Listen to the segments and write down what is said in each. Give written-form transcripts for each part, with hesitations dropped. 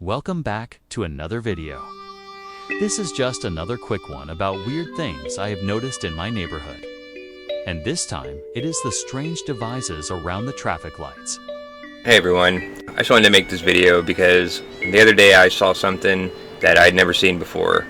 Welcome back to another video. This is just another quick one about weird things I have noticed in my neighborhood. And this time, it is the strange devices around the traffic lights. Hey everyone, I just wanted to make this video because the other day I saw something that I'd never seen before.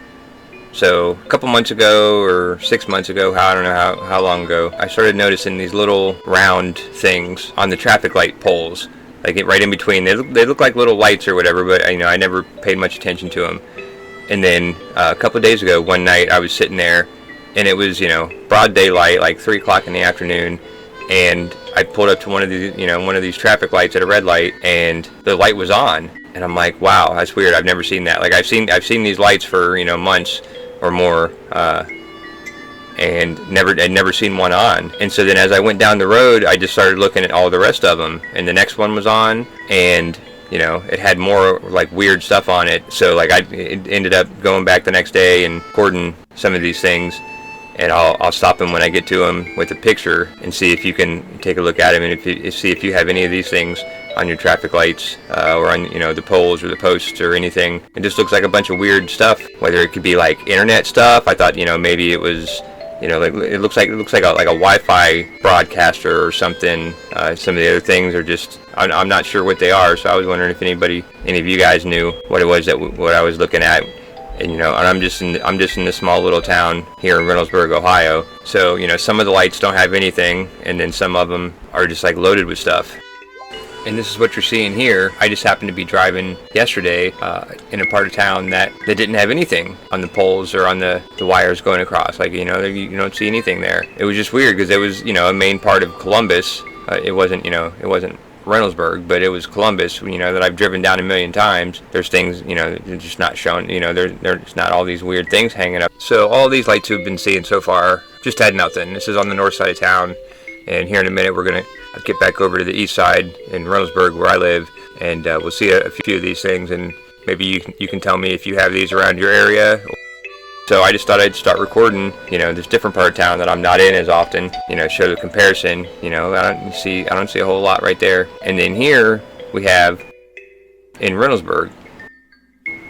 So a couple months ago or 6 months ago, I don't know how long ago, I started noticing these little round things on the traffic light poles, like right in between. They look like little lights or whatever, but I never paid much attention to them. And then a couple of days ago, one night I was sitting there, and it was broad daylight, like 3 o'clock in the afternoon, and I pulled up to one of these traffic lights at a red light, and the light was on, and I'm like, wow, that's weird. I've never seen that. Like I've seen these lights for months or more, and I'd never seen one on. And so then as I went down the road, I just started looking at all the rest of them, and the next one was on, and it had more like weird stuff on it. So like it ended up going back the next day and recording some of these things, and I'll stop them when I get to them with a picture and see if you can take a look at them and see if you have any of these things on your traffic lights or on the poles or the posts or anything. It just looks like a bunch of weird stuff. Whether it could be like internet stuff. I thought maybe it was like it looks like a Wi-Fi broadcaster or something. Some of the other things are just I'm not sure what they are. So I was wondering if any of you guys knew what it was what I was looking at. And and I'm just in this small little town here in Reynoldsburg, Ohio. So some of the lights don't have anything, and then some of them are just like loaded with stuff. And this is what you're seeing here. I just happened to be driving yesterday in a part of town that didn't have anything on the poles or on the wires going across. Like you don't see anything there. It was just weird because it was a main part of Columbus. It wasn't Reynoldsburg, but it was Columbus, that I've driven down a million times. There's things, they're just not showing, there's not all these weird things hanging up. So all these lights we've been seeing so far just had nothing. This is on the north side of town, and here in a minute we're going to get back over to the east side in Reynoldsburg where I live, and we'll see a few of these things, and maybe you can tell me if you have these around your area. So I just thought I'd start recording, this different part of town that I'm not in as often, show the comparison. I don't see a whole lot right there. And then here we have in Reynoldsburg.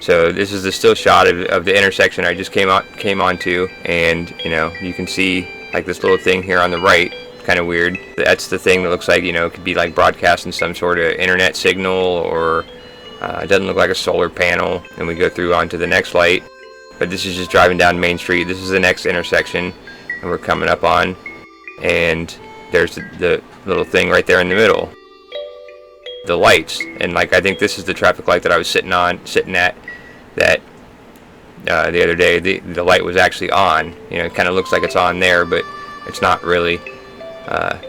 So this is the still shot of the intersection I just came onto, and you can see like this little thing here on the right, kind of weird. That's the thing that looks like it could be like broadcasting some sort of internet signal, or it doesn't look like a solar panel. And we go through onto the next light. But this is just driving down Main Street. This is the next intersection, and we're coming up on, and there's the little thing right there in the middle, the lights. And like I think this is the traffic light that I was sitting at that the other day. The light was actually on. It kind of looks like it's on there, but it's not really. But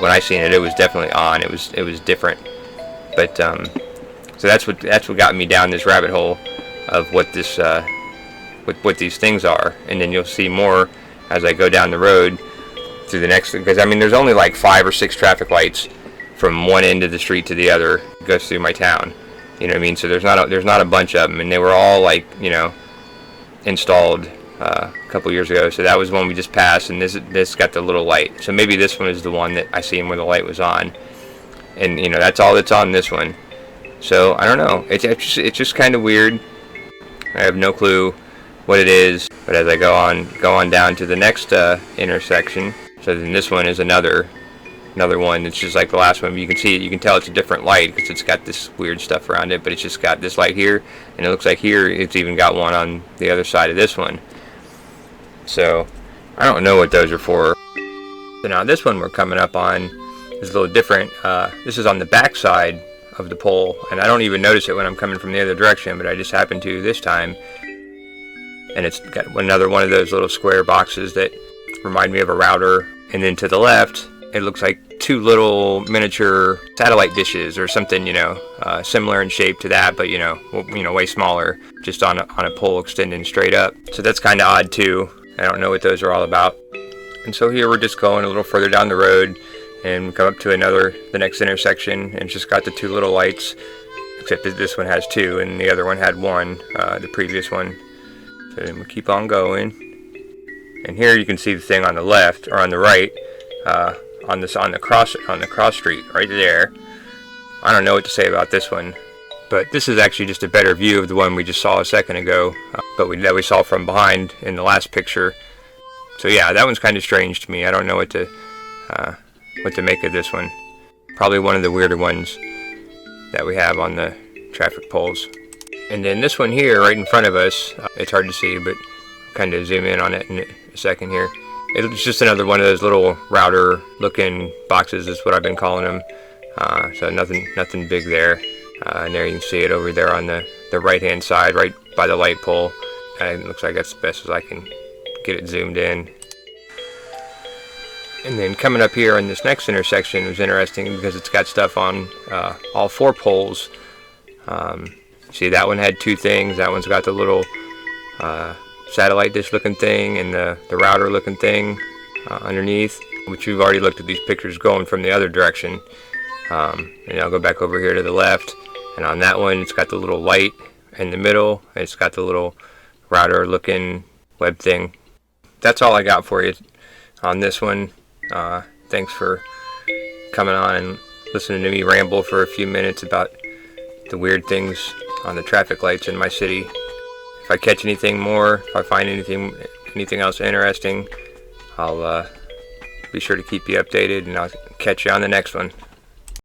when I seen it, it was definitely on. It was different. But so that's what got me down this rabbit hole of what this what these things are. And then you'll see more as I go down the road through the next, because there's only like 5 or 6 traffic lights from one end of the street to the other. It goes through my town, so there's not a bunch of them, and they were all like installed a couple years ago. So that was one we just passed, and this got the little light. So maybe this one is the one that I seen where the light was on, and that's all that's on this one. So I don't know, it's just kind of weird. I have no clue what it is, but as I go on down to the next intersection, so then this one is another one. It's just like the last one. You can see it. You can tell it's a different light because it's got this weird stuff around it, but it's just got this light here, and it looks like here it's even got one on the other side of this one. So I don't know what those are for. So now this one we're coming up on is a little different. This is on the back side of the pole, and I don't even notice it when I'm coming from the other direction, but I just happened to this time. And it's got another one of those little square boxes that remind me of a router. And then to the left, it looks like 2 little miniature satellite dishes or something, similar in shape to that, but way smaller, just on a pole extending straight up. So that's kind of odd too. I don't know what those are all about. And so here we're just going a little further down the road, and we come up to the next intersection, and it's just got the 2 little lights, except that this one has 2 and the other one had 1, the previous one. So then we keep on going, and here you can see the thing on the left or on the right, on the cross street right there. I don't know what to say about this one. But this is actually just a better view of the one we just saw a second ago, that we saw from behind in the last picture. So yeah, that one's kind of strange to me. I don't know what to make of this one. Probably one of the weirder ones that we have on the traffic poles. And then this one here, right in front of us, it's hard to see, but kind of zoom in on it in a second here. It's just another one of those little router-looking boxes, is what I've been calling them. So nothing big there. And there you can see it over there on the right-hand side, right by the light pole. And it looks like that's the best as I can get it zoomed in. And then coming up here in this next intersection was interesting because it's got stuff on all 4 poles. See, that one had 2 things. That one's got the little satellite dish looking thing and the router looking thing underneath, which we've already looked at these pictures going from the other direction. And I'll go back over here to the left, and on that one it's got the little light in the middle, and it's got the little router looking web thing. That's all I got for you on this one. Thanks for coming on and listening to me ramble for a few minutes about the weird things on the traffic lights in my city. If I catch anything more, if I find anything else interesting, I'll be sure to keep you updated, and I'll catch you on the next one.